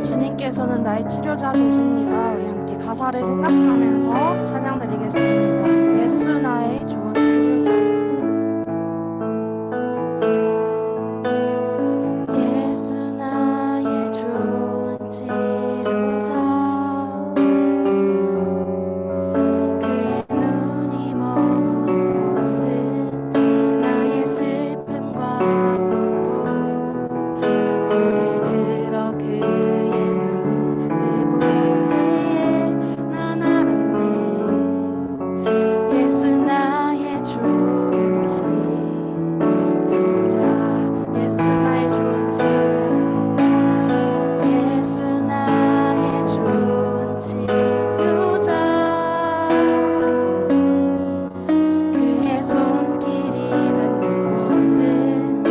주님께서는 나의 치료자 되십니다. 우리 함께 가사를 생각하면서 찬양 드리겠습니다. 예수 나의 좋은 치료자. 예수 나의 좋은 치료자. 그의 눈이 머문 곳은 나의 슬픔과 고통. 고개 들어 그의 눈을 보기에 난 알았네. 예수 나의 좋은 치료자. 예수 나의 좋은 치료자. 예수 나의 좋은 치료자. 그의 손길이 닿는 곳은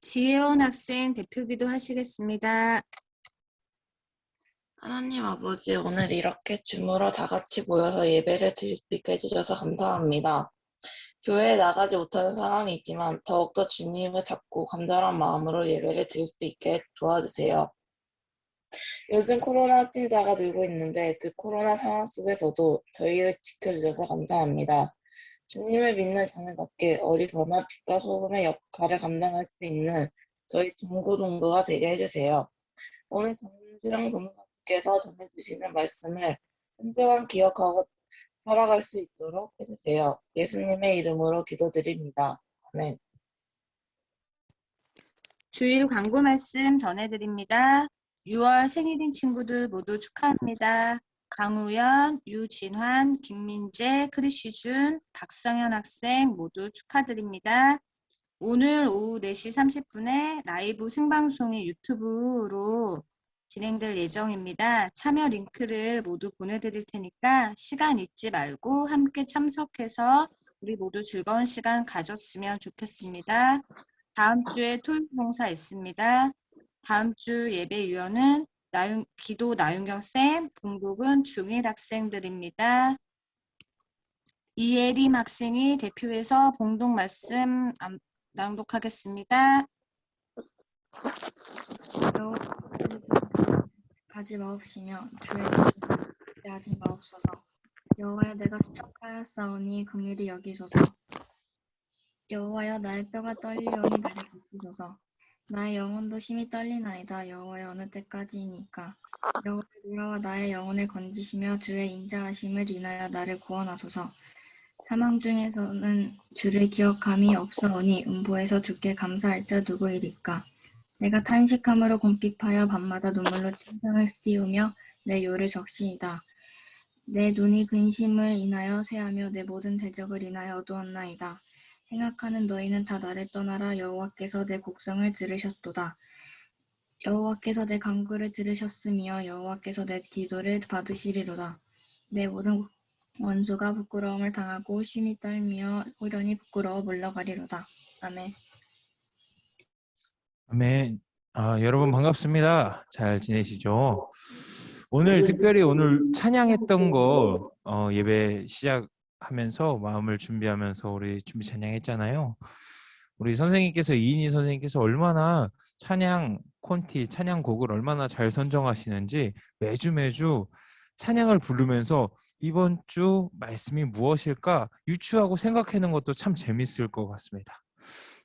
지혜원 학생 대표기도 하시겠습니다. 하나님 아버지, 오늘 이렇게 줌으로 다 같이 모여서 예배를 드릴 수 있게 해주셔서 감사합니다. 교회에 나가지 못하는 상황이지만 더욱더 주님을 잡고 간절한 마음으로 예배를 드릴 수 있게 도와주세요. 요즘 코로나 확진자가 늘고 있는데 그 코로나 상황 속에서도 저희를 지켜주셔서 감사합니다. 주님을 믿는 자녀답게 어디서나 빛과 소금의 역할을 감당할 수 있는 저희 동고동거가 되게 해주세요. 오늘 정수영 동사께서 전해주시는 말씀을 한 주간 기억하고 살아갈 수 있도록 해주세요. 예수님의 이름으로 기도드립니다. 아멘. 주일 광고 말씀 전해드립니다. 6월 생일인 친구들 모두 축하합니다. 강우연, 유진환, 김민재, 크리시준, 박성현 학생 모두 축하드립니다. 오늘 오후 4시 30분에 라이브 생방송이 유튜브로 진행될 예정입니다. 참여 링크를 모두 보내드릴 테니까 시간 잊지 말고 함께 참석해서 우리 모두 즐거운 시간 가졌으면 좋겠습니다. 다음 주에 토요일 봉사 있습니다. 다음 주 예배위원은 기도 나윤경쌤, 봉독은 중1 학생들입니다. 이예림 학생이 대표해서 봉독 말씀 낭독하겠습니다. 가지 마옵시며 주의 집을 하지 마옵소서. 여호와여, 내가 수척하였사오니 긍휼히 여기소서. 여호와여, 나의 뼈가 떨리오니 나를 돕소서. 나의 영혼도 심히 떨리나이다. 여호와여, 어느 때까지이니까. 여호와여, 돌아와 나의 영혼을 건지시며 주의 인자하심을 인하여 나를 구원하소서. 사망 중에서는 주를 기억함이 없사오니 음부에서 주께 감사할 자 누구이리까. 내가 탄식함으로 궁핍하여 밤마다 눈물로 침상을 띄우며 내 요를 적시이다. 내 눈이 근심을 인하여 쇠하며 내 모든 대적을 인하여 어두웠나이다. 생각하는 너희는 다 나를 떠나라. 여호와께서 내 곡성을 들으셨도다. 여호와께서 내 간구를 들으셨으며 여호와께서 내 기도를 받으시리로다. 내 모든 원수가 부끄러움을 당하고 심히 떨며 후련히 부끄러워 물러가리로다. 아멘. 아멘. 여러분 반갑습니다. 잘 지내시죠? 오늘 특별히 오늘 찬양했던 거 예배 시작하면서 마음을 준비하면서 우리 준비 찬양했잖아요. 우리 선생님께서 이인희 선생님께서 얼마나 찬양 콘티 찬양곡을 얼마나 잘 선정하시는지 매주 찬양을 부르면서 이번 주 말씀이 무엇일까 유추하고 생각하는 것도 참 재밌을 것 같습니다.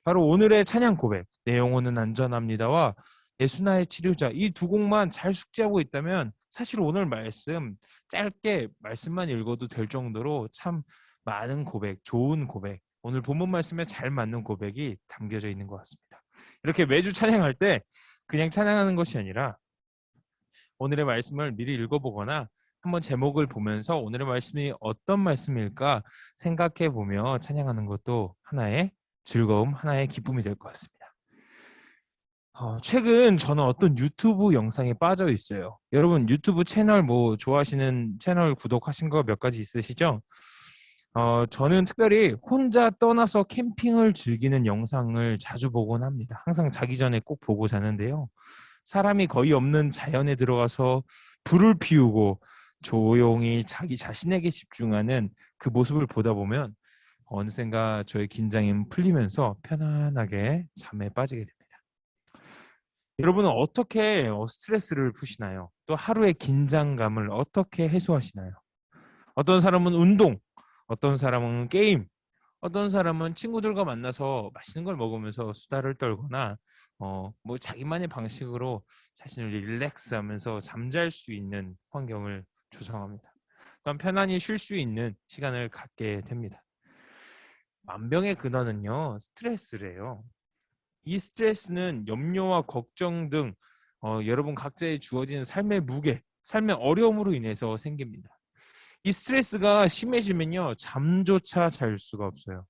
바로 오늘의 찬양 고백, 내 영혼은 안전합니다와 예수나의 치료자, 이 두 곡만 잘 숙지하고 있다면 사실 오늘 말씀 짧게 말씀만 읽어도 될 정도로 참 많은 고백, 좋은 고백, 오늘 본문 말씀에 잘 맞는 고백이 담겨져 있는 것 같습니다. 이렇게 매주 찬양할 때 그냥 찬양하는 것이 아니라 오늘의 말씀을 미리 읽어보거나 한번 제목을 보면서 오늘의 말씀이 어떤 말씀일까 생각해 보며 찬양하는 것도 하나의 즐거움, 하나의 기쁨이 될 것 같습니다. 최근 저는 어떤 유튜브 영상에 빠져 있어요. 여러분 유튜브 채널 뭐 좋아하시는 채널 구독하신 거 몇 가지 있으시죠? 저는 특별히 혼자 떠나서 캠핑을 즐기는 영상을 자주 보곤 합니다. 항상 자기 전에 꼭 보고 자는데요. 사람이 거의 없는 자연에 들어가서 불을 피우고 조용히 자기 자신에게 집중하는 그 모습을 보다 보면 어느샌가 저의 긴장이 풀리면서 편안하게 잠에 빠지게 됩니다. 여러분은 어떻게 스트레스를 푸시나요? 또 하루의 긴장감을 어떻게 해소하시나요? 어떤 사람은 운동, 어떤 사람은 게임, 어떤 사람은 친구들과 만나서 맛있는 걸 먹으면서 수다를 떨거나 뭐 자기만의 방식으로 자신을 릴렉스하면서 잠잘 수 있는 환경을 조성합니다. 또한 편안히 쉴 수 있는 시간을 갖게 됩니다. 만병의 근원은요, 스트레스래요. 이 스트레스는 염려와 걱정 등 여러분 각자의 주어진 삶의 무게, 삶의 어려움으로 인해서 생깁니다. 이 스트레스가 심해지면요, 잠조차 잘 수가 없어요.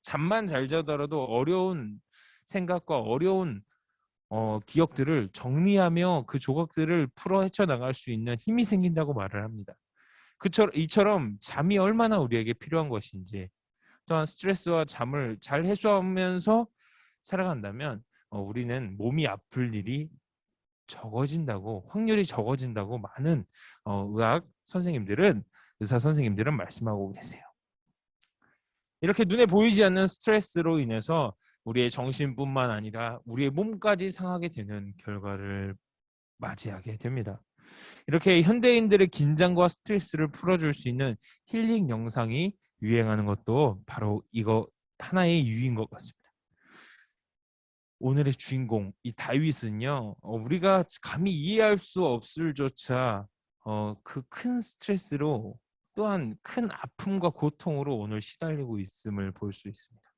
잠만 잘 자더라도 어려운 생각과 어려운 기억들을 정리하며 그 조각들을 풀어 헤쳐나갈 수 있는 힘이 생긴다고 말을 합니다. 이처럼 잠이 얼마나 우리에게 필요한 것인지, 또한 스트레스와 잠을 잘 해소하면서 살아간다면 우리는 몸이 아플 일이 적어진다고, 확률이 적어진다고 많은 의사 선생님들은 말씀하고 계세요. 이렇게 눈에 보이지 않는 스트레스로 인해서 우리의 정신뿐만 아니라 우리의 몸까지 상하게 되는 결과를 맞이하게 됩니다. 이렇게 현대인들의 긴장과 스트레스를 풀어줄 수 있는 힐링 영상이 유행하는 것도 바로 이거 하나의 이유인 것 같습니다. 오늘의 주인공 이 다윗은요, 우리가 감히 이해할 수 없을 조차 그 큰 스트레스로 또한 큰 아픔과 고통으로 오늘 시달리고 있음을 볼 수 있습니다.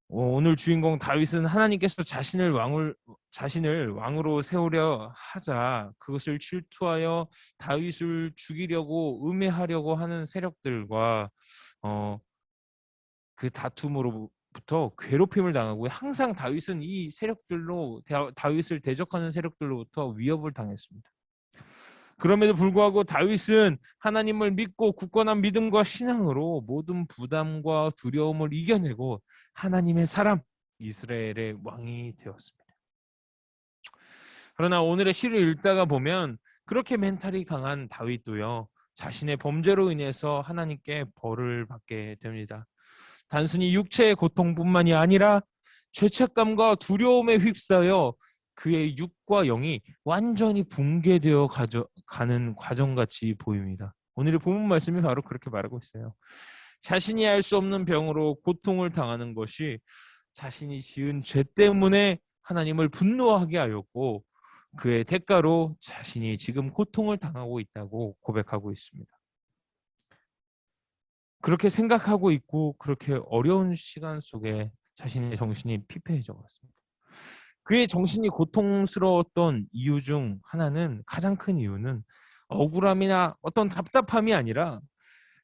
오늘 주인공 다윗은 하나님께서 자신을 왕으로 세우려 하자 그것을 질투하여 다윗을 죽이려고 음해하려고 하는 세력들과 그 다툼으로부터 괴롭힘을 당하고, 항상 다윗은 이 세력들로 다윗을 대적하는 세력들로부터 위협을 당했습니다. 그럼에도 불구하고 다윗은 하나님을 믿고 굳건한 믿음과 신앙으로 모든 부담과 두려움을 이겨내고 하나님의 사람 이스라엘의 왕이 되었습니다. 그러나 오늘의 시를 읽다가 보면 그렇게 멘탈이 강한 다윗도요, 자신의 범죄로 인해서 하나님께 벌을 받게 됩니다. 단순히 육체의 고통뿐만이 아니라 죄책감과 두려움에 휩싸여 그의 육과 영이 완전히 붕괴되어 가는 과정같이 보입니다. 오늘의 본문 말씀이 바로 그렇게 말하고 있어요. 자신이 알 수 없는 병으로 고통을 당하는 것이 자신이 지은 죄 때문에 하나님을 분노하게 하였고, 그의 대가로 자신이 지금 고통을 당하고 있다고 고백하고 있습니다. 그렇게 생각하고 있고 그렇게 어려운 시간 속에 자신의 정신이 피폐해져 갔습니다. 그의 정신이 고통스러웠던 이유 중 하나는, 가장 큰 이유는 억울함이나 어떤 답답함이 아니라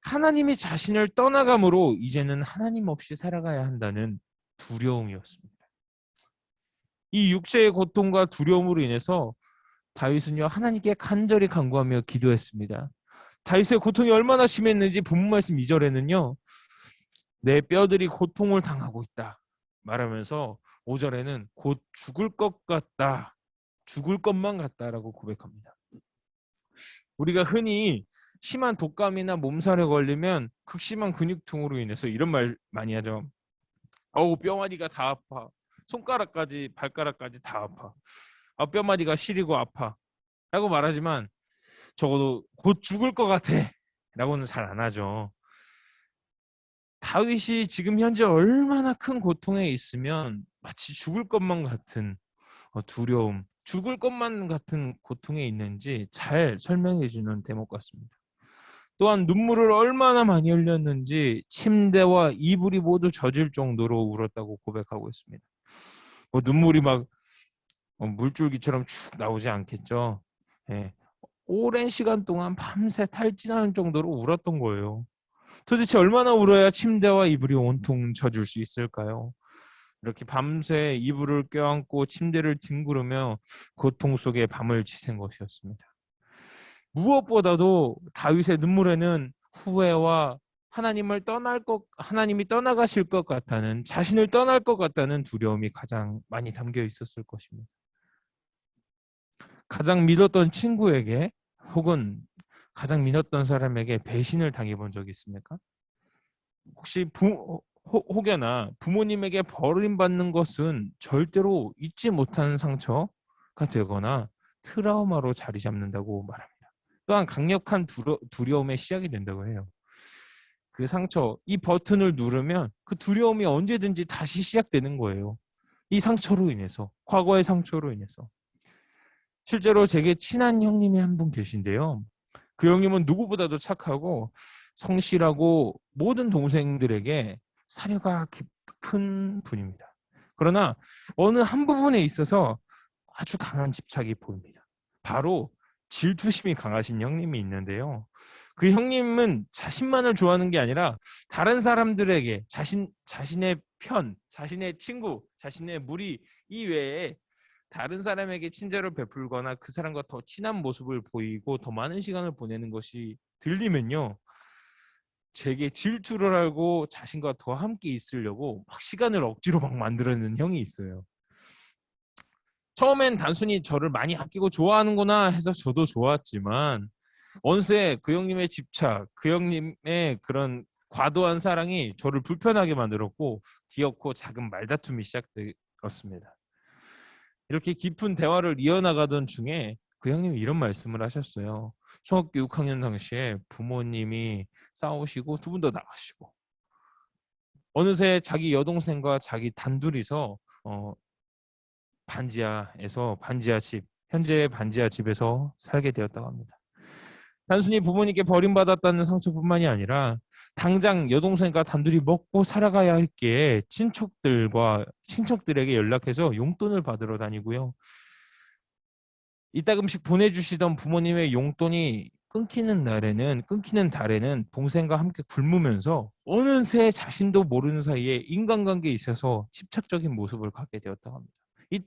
하나님이 자신을 떠나감으로 이제는 하나님 없이 살아가야 한다는 두려움이었습니다. 이 육체의 고통과 두려움으로 인해서 다윗은요, 하나님께 간절히 간구하며 기도했습니다. 다윗의 고통이 얼마나 심했는지 본문 말씀 2절에는요, 내 뼈들이 고통을 당하고 있다 말하면서 5절에는 곧 죽을 것 같다, 죽을 것만 같다라고 고백합니다. 우리가 흔히 심한 독감이나 몸살에 걸리면 극심한 근육통으로 인해서 이런 말 많이 하죠. 뼈마디가 다 아파, 손가락까지 발가락까지 다 아파, 뼈마디가 시리고 아파 라고 말하지만 적어도 곧 죽을 것 같아 라고는 잘 안 하죠. 다윗이 지금 현재 얼마나 큰 고통에 있으면 마치 죽을 것만 같은 두려움, 죽을 것만 같은 고통에 있는지 잘 설명해 주는 대목 같습니다. 또한 눈물을 얼마나 많이 흘렸는지 침대와 이불이 모두 젖을 정도로 울었다고 고백하고 있습니다. 눈물이 막 물줄기처럼 쭉 나오지 않겠죠. 예. 오랜 시간 동안 밤새 탈진하는 정도로 울었던 거예요. 도대체 얼마나 울어야 침대와 이불이 온통 젖을 수 있을까요? 이렇게 밤새 이불을 껴안고 침대를 뒹구르며 고통 속에 밤을 지샌 것이었습니다. 무엇보다도 다윗의 눈물에는 후회와 하나님이 떠나가실 것 같다는, 자신을 떠날 것 같다는 두려움이 가장 많이 담겨 있었을 것입니다. 가장 믿었던 친구에게 혹은 가장 믿었던 사람에게 배신을 당해본 적이 있습니까? 혹시 혹여나 부모님에게 버림받는 것은 절대로 잊지 못한 상처가 되거나 트라우마로 자리 잡는다고 말합니다. 또한 강력한 두려움의 시작이 된다고 해요. 그 상처, 이 버튼을 누르면 그 두려움이 언제든지 다시 시작되는 거예요. 이 상처로 인해서, 과거의 상처로 인해서. 실제로 제게 친한 형님이 한 분 계신데요. 그 형님은 누구보다도 착하고 성실하고 모든 동생들에게 사려가 깊은 분입니다. 그러나 어느 한 부분에 있어서 아주 강한 집착이 보입니다. 바로 질투심이 강하신 형님이 있는데요. 그 형님은 자신만을 좋아하는 게 아니라 다른 사람들에게 자신의 편, 자신의 친구, 자신의 무리 이외에 다른 사람에게 친절을 베풀거나 그 사람과 더 친한 모습을 보이고 더 많은 시간을 보내는 것이 들리면요, 제게 질투를 하고 자신과 더 함께 있으려고 막 시간을 억지로 막 만들어내는 형이 있어요. 처음엔 단순히 저를 많이 아끼고 좋아하는구나 해서 저도 좋았지만 어느새 그 형님의 집착, 그 형님의 그런 과도한 사랑이 저를 불편하게 만들었고 기어코 작은 말다툼이 시작되었습니다. 이렇게 깊은 대화를 이어나가던 중에 그 형님이 이런 말씀을 하셨어요. 중학교 6학년 당시에 부모님이 싸우시고 두 분 다 나가시고 어느새 자기 여동생과 자기 단둘이서 반지하 집, 현재 반지하 집에서 살게 되었다고 합니다. 단순히 부모님께 버림받았다는 상처뿐만이 아니라 당장 여동생과 단둘이 먹고 살아가야 했기에 친척들에게 연락해서 용돈을 받으러 다니고요. 이따금씩 보내주시던 부모님의 용돈이 끊기는 달에는 동생과 함께 굶으면서 어느새 자신도 모르는 사이에 인간관계에 있어서 집착적인 모습을 갖게 되었다고 합니다.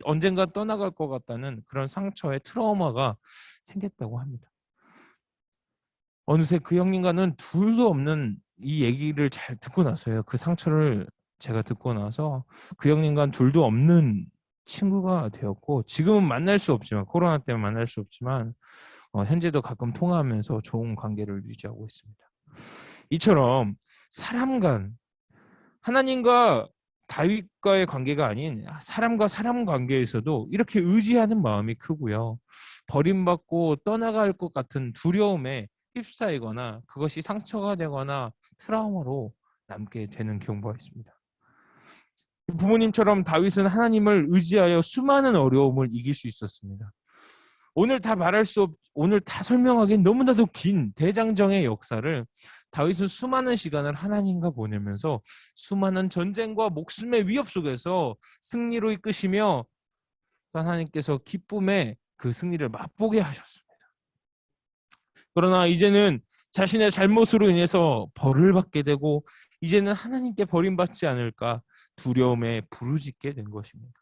언젠가 떠나갈 것 같다는 그런 상처의 트라우마가 생겼다고 합니다. 어느새 그 형님과는 둘도 없는 이 얘기를 잘 듣고 나서요. 그 상처를 제가 듣고 나서 그 형님과는 둘도 없는 친구가 되었고 지금은 만날 수 없지만 코로나 때문에 만날 수 없지만 현재도 가끔 통화하면서 좋은 관계를 유지하고 있습니다. 이처럼 사람 간 하나님과 다윗과의 관계가 아닌 사람과 사람 관계에서도 이렇게 의지하는 마음이 크고요. 버림받고 떠나갈 것 같은 두려움에 휩싸이거나 그것이 상처가 되거나 트라우마로 남게 되는 경우가 있습니다. 부모님처럼 다윗은 하나님을 의지하여 수많은 어려움을 이길 수 있었습니다. 오늘 다 설명하기엔 너무나도 긴 대장정의 역사를 다윗은 수많은 시간을 하나님과 보내면서 수많은 전쟁과 목숨의 위협 속에서 승리로 이끄시며 하나님께서 기쁨의 그 승리를 맛보게 하셨습니다. 그러나 이제는 자신의 잘못으로 인해서 벌을 받게 되고 이제는 하나님께 버림받지 않을까 두려움에 부르짖게 된 것입니다.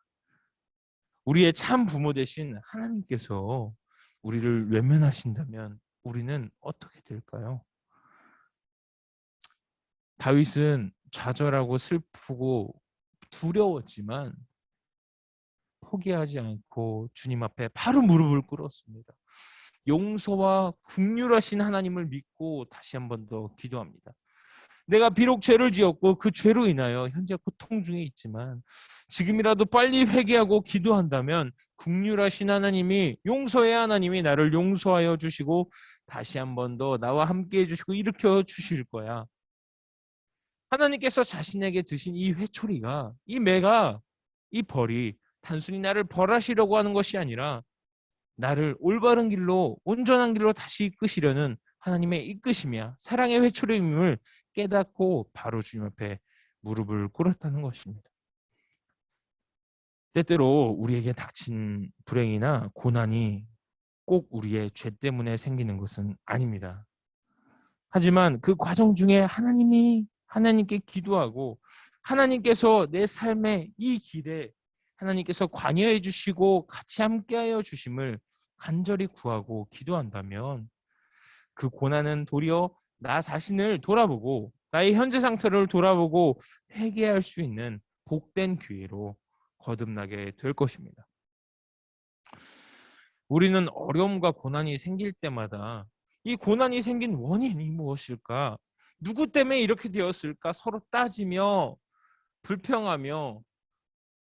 우리의 참 부모 되신 하나님께서 우리를 외면하신다면 우리는 어떻게 될까요? 다윗은 좌절하고 슬프고 두려웠지만 포기하지 않고 주님 앞에 바로 무릎을 꿇었습니다. 용서와 긍휼하신 하나님을 믿고 다시 한 번 더 기도합니다. 내가 비록 죄를 지었고 그 죄로 인하여 현재 고통 중에 있지만 지금이라도 빨리 회개하고 기도한다면 긍휼하신 하나님이 용서의 하나님이 나를 용서하여 주시고 다시 한 번 더 나와 함께 해주시고 일으켜 주실 거야. 하나님께서 자신에게 드신 이 회초리가 이 매가 이 벌이 단순히 나를 벌하시려고 하는 것이 아니라 나를 올바른 길로 온전한 길로 다시 이끄시려는 하나님의 이끄심이야. 사랑의 회초리임을 깨닫고 바로 주님 앞에 무릎을 꿇었다는 것입니다. 때때로 우리에게 닥친 불행이나 고난이 꼭 우리의 죄 때문에 생기는 것은 아닙니다. 하지만 그 과정 중에 하나님께 기도하고 하나님께서 내 삶의 이 길에 하나님께서 관여해 주시고 같이 함께하여 주심을 간절히 구하고 기도한다면 그 고난은 도리어 나 자신을 돌아보고 나의 현재 상태를 돌아보고 회개할 수 있는 복된 기회로 거듭나게 될 것입니다. 우리는 어려움과 고난이 생길 때마다 이 고난이 생긴 원인이 무엇일까? 누구 때문에 이렇게 되었을까? 서로 따지며 불평하며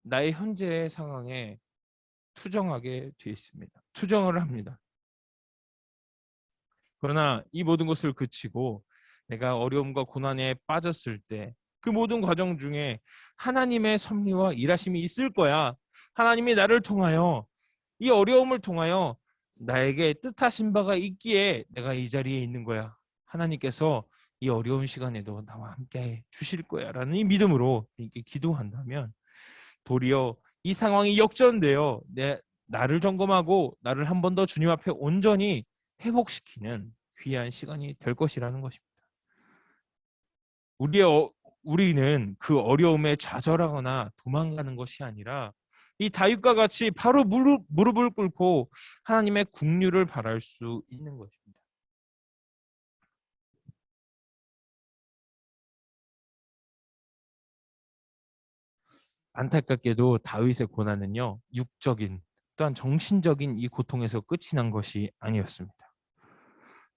나의 현재의 상황에 투정하게 되어 있습니다. 투정을 합니다. 그러나 이 모든 것을 그치고 내가 어려움과 고난에 빠졌을 때 그 모든 과정 중에 하나님의 섭리와 일하심이 있을 거야. 하나님이 나를 통하여 이 어려움을 통하여 나에게 뜻하신 바가 있기에 내가 이 자리에 있는 거야. 하나님께서 이 어려운 시간에도 나와 함께 주실 거야 라는 이 믿음으로 이렇게 기도한다면 도리어 이 상황이 역전되어 나를 점검하고 나를 한 번 더 주님 앞에 온전히 회복시키는 귀한 시간이 될 것이라는 것입니다. 우리는 그 어려움에 좌절하거나 도망가는 것이 아니라 이 다윗과 같이 바로 무릎을 꿇고 하나님의 긍휼을 바랄 수 있는 것입니다. 안타깝게도 다윗의 고난은요, 육적인 또한 정신적인 이 고통에서 끝이 난 것이 아니었습니다.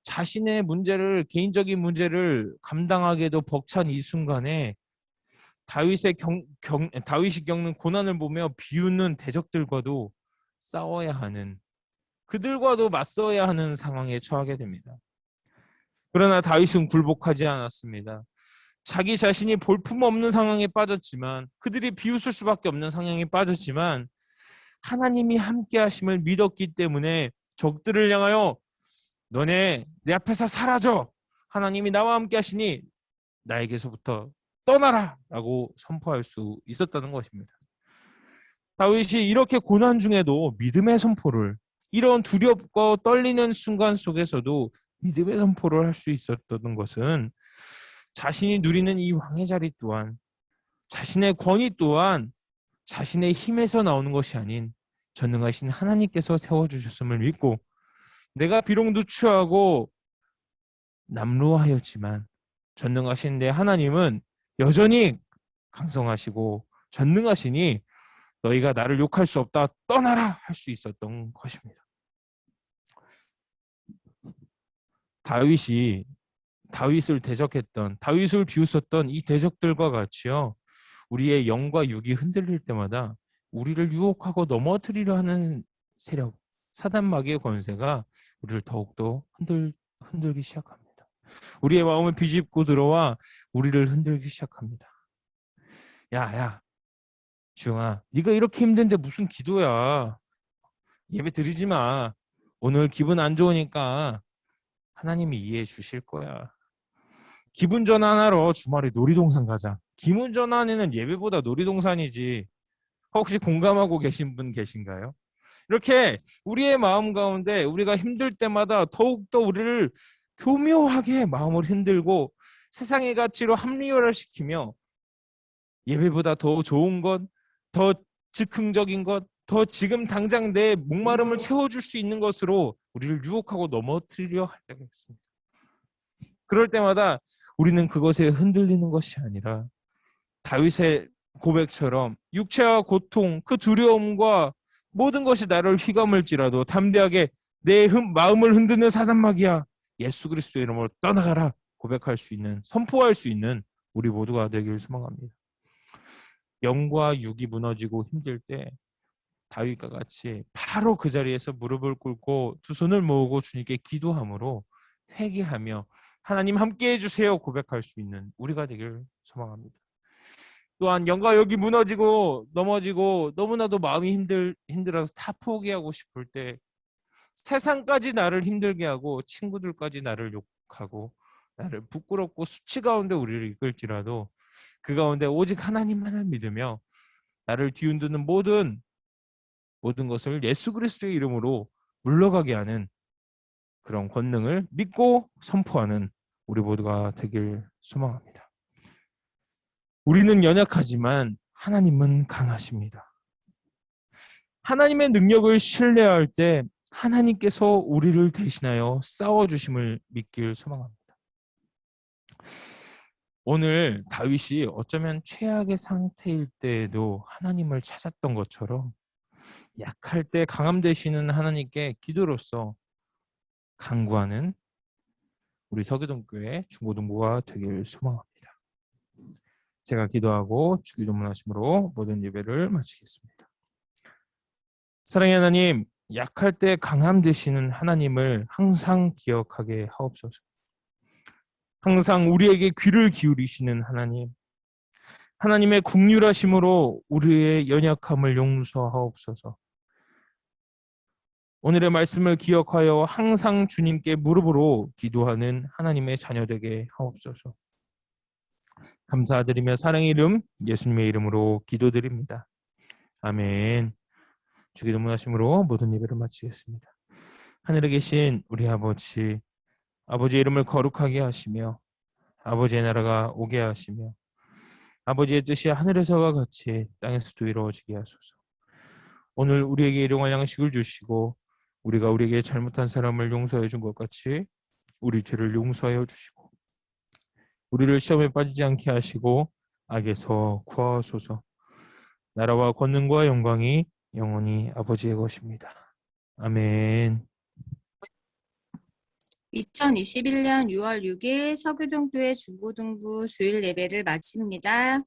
자신의 문제를, 개인적인 문제를 감당하기에도 벅찬 이 순간에 다윗이 겪는 고난을 보며 비웃는 대적들과도 싸워야 하는, 그들과도 맞서야 하는 상황에 처하게 됩니다. 그러나 다윗은 굴복하지 않았습니다. 자기 자신이 볼품없는 상황에 빠졌지만, 그들이 비웃을 수밖에 없는 상황에 빠졌지만 하나님이 함께 하심을 믿었기 때문에 적들을 향하여 너네 내 앞에서 사라져, 하나님이 나와 함께 하시니 나에게서부터 떠나라 라고 선포할 수 있었다는 것입니다. 다윗이 이렇게 고난 중에도 믿음의 선포를, 이런 두렵고 떨리는 순간 속에서도 믿음의 선포를 할 수 있었던 것은 자신이 누리는 이 왕의 자리 또한, 자신의 권위 또한 자신의 힘에서 나오는 것이 아닌 전능하신 하나님께서 세워주셨음을 믿고, 내가 비록 누추하고 남루하였지만 전능하신 내 하나님은 여전히 강성하시고 전능하시니 너희가 나를 욕할 수 없다, 떠나라 할 수 있었던 것입니다. 다윗을 대적했던, 다윗을 비웃었던 이 대적들과 같이요, 우리의 영과 육이 흔들릴 때마다 우리를 유혹하고 넘어뜨리려 하는 세력, 사단 마귀의 권세가 우리를 더욱더 흔들기 시작합니다. 우리의 마음을 비집고 들어와 우리를 흔들기 시작합니다. 야, 주영아, 네가 이렇게 힘든데 무슨 기도야? 예배 드리지 마. 오늘 기분 안 좋으니까 하나님이 이해해 주실 거야. 기분 전환하러 주말에 놀이동산 가자. 기분 전환에는 예배보다 놀이동산이지. 혹시 공감하고 계신 분 계신가요? 이렇게 우리의 마음 가운데 우리가 힘들 때마다 더욱더 우리를 교묘하게 마음을 흔들고 세상의 가치로 합리화시키며 예배보다 더 좋은 것, 더 즉흥적인 것, 더 지금 당장 내 목마름을 채워줄 수 있는 것으로 우리를 유혹하고 넘어뜨리려 할 때가 있습니다. 그럴 때마다 우리는 그것에 흔들리는 것이 아니라 다윗의 고백처럼 육체와 고통, 그 두려움과 모든 것이 나를 휘감을지라도 담대하게 내 마음을 흔드는 사단마귀야, 예수 그리스도의 이름으로 떠나가라 고백할 수 있는, 선포할 수 있는 우리 모두가 되길 소망합니다. 영과 육이 무너지고 힘들 때 다윗과 같이 바로 그 자리에서 무릎을 꿇고 두 손을 모으고 주님께 기도함으로 회개하며 하나님 함께해 주세요 고백할 수 있는 우리가 되길 소망합니다. 또한 영과 육이 무너지고 넘어지고 너무나도 마음이 힘들어서 다 포기하고 싶을 때, 세상까지 나를 힘들게 하고 친구들까지 나를 욕하고 나를 부끄럽고 수치 가운데 우리를 이끌지라도 그 가운데 오직 하나님만을 믿으며 나를 뒤흔드는 모든 것을 예수 그리스도의 이름으로 물러가게 하는 그런 권능을 믿고 선포하는 우리 모두가 되길 소망합니다. 우리는 연약하지만 하나님은 강하십니다. 하나님의 능력을 신뢰할 때 하나님께서 우리를 대신하여 싸워주심을 믿길 소망합니다. 오늘 다윗이 어쩌면 최악의 상태일 때에도 하나님을 찾았던 것처럼 약할 때 강함 되시는 하나님께 기도로서 간구하는 우리 서기동교회 중고등부가 되길 소망합니다. 제가 기도하고 주기도문하심으로 모든 예배를 마치겠습니다. 사랑의 하나님, 약할 때 강함 되시는 하나님을 항상 기억하게 하옵소서. 항상 우리에게 귀를 기울이시는 하나님, 하나님의 긍휼하심으로 우리의 연약함을 용서하옵소서. 오늘의 말씀을 기억하여 항상 주님께 무릎으로 기도하는 하나님의 자녀 되게 하옵소서. 감사드리며 사랑의 이름 예수님의 이름으로 기도드립니다. 아멘. 주기도문하심으로 모든 예배를 마치겠습니다. 하늘에 계신 우리 아버지, 아버지의 이름을 거룩하게 하시며 아버지의 나라가 오게 하시며 아버지의 뜻이 하늘에서와 같이 땅에서도 이루어지게 하소서. 오늘 우리에게 일용할 양식을 주시고 우리가 우리에게 잘못한 사람을 용서해 준 것 같이 우리 죄를 용서하여 주시고 우리를 시험에 빠지지 않게 하시고 악에서 구하소서. 나라와 권능과 영광이 영원히 아버지의 것입니다. 아멘. 2021년 6월 6일 서교동교회 중고등부 주일 예배를 마칩니다.